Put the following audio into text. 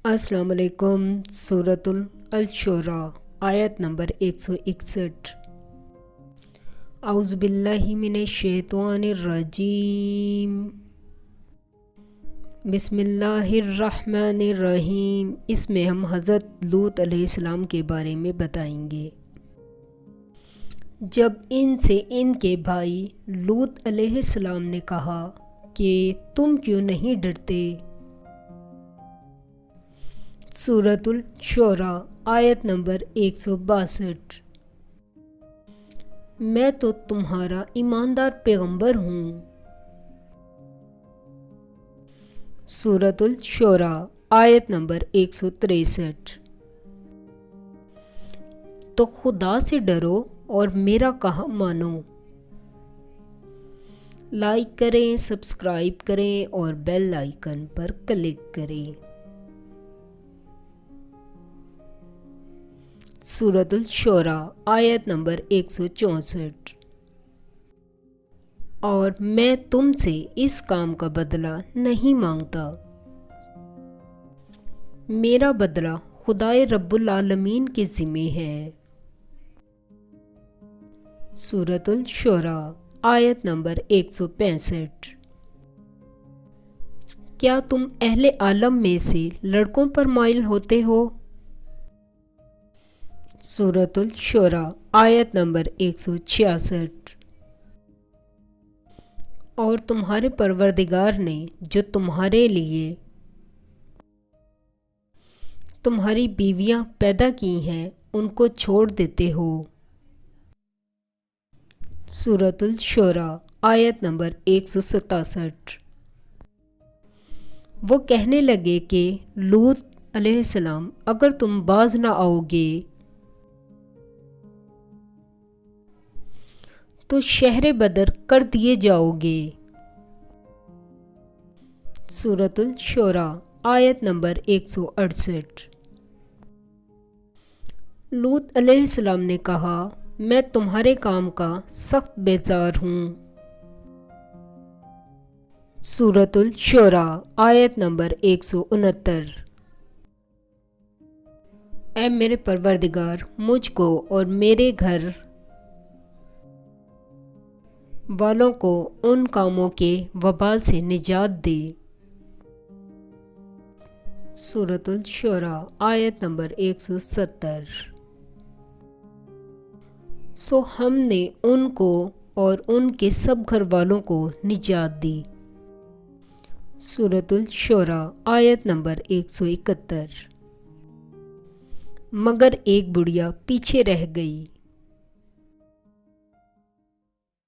السلام علیکم۔ سورۃ الشعراء آیت نمبر 161۔ اعوذ باللہ من الشیطان الرجیم، بسم اللہ الرحمن الرحیم۔ اس میں ہم حضرت لوط علیہ السلام کے بارے میں بتائیں گے۔ جب ان سے ان کے بھائی لوط علیہ السلام نے کہا کہ تم کیوں نہیں ڈرتے؟ سورۃ الشعراء آیت نمبر 162۔ میں تو تمہارا ایماندار پیغمبر ہوں۔ سورۃ الشعراء آیت نمبر 163۔ تو خدا سے ڈرو اور میرا کہا مانو۔ لائک کریں، سبسکرائب کریں اور بیل آئیکن پر کلک کریں۔ سورۃ الشعراء آیت نمبر 164۔ اور میں تم سے اس کام کا بدلہ نہیں مانگتا، میرا بدلہ خدائے رب العالمین کے ذمہ ہے۔ سورۃ الشعراء آیت نمبر 165۔ کیا تم اہل عالم میں سے لڑکوں پر مائل ہوتے ہو؟ سورۃ الشعراء آیت نمبر 166۔ اور تمہارے پروردگار نے جو تمہارے لیے تمہاری بیویاں پیدا کی ہیں ان کو چھوڑ دیتے ہو۔ سورۃ الشعراء آیت نمبر 167۔ وہ کہنے لگے کہ لوط علیہ السلام اگر تم باز نہ آؤ گے تو شہر بدر کر دیے جاؤ گے۔ سورۃ الشعراء آیت نمبر 168۔ لوط علیہ السلام نے کہا میں تمہارے کام کا سخت بیزار ہوں۔ سورۃ الشعراء آیت نمبر 169۔ اے میرے پروردگار مجھ کو اور میرے گھر والوں کو ان کاموں کے وبال سے نجات دے۔ سورۃ الشعراء آیت نمبر 170۔ سو ہم نے ان کو اور ان کے سب گھر والوں کو نجات دی۔ سورۃ الشعراء آیت نمبر 171۔ مگر ایک بڑھیا پیچھے رہ گئی۔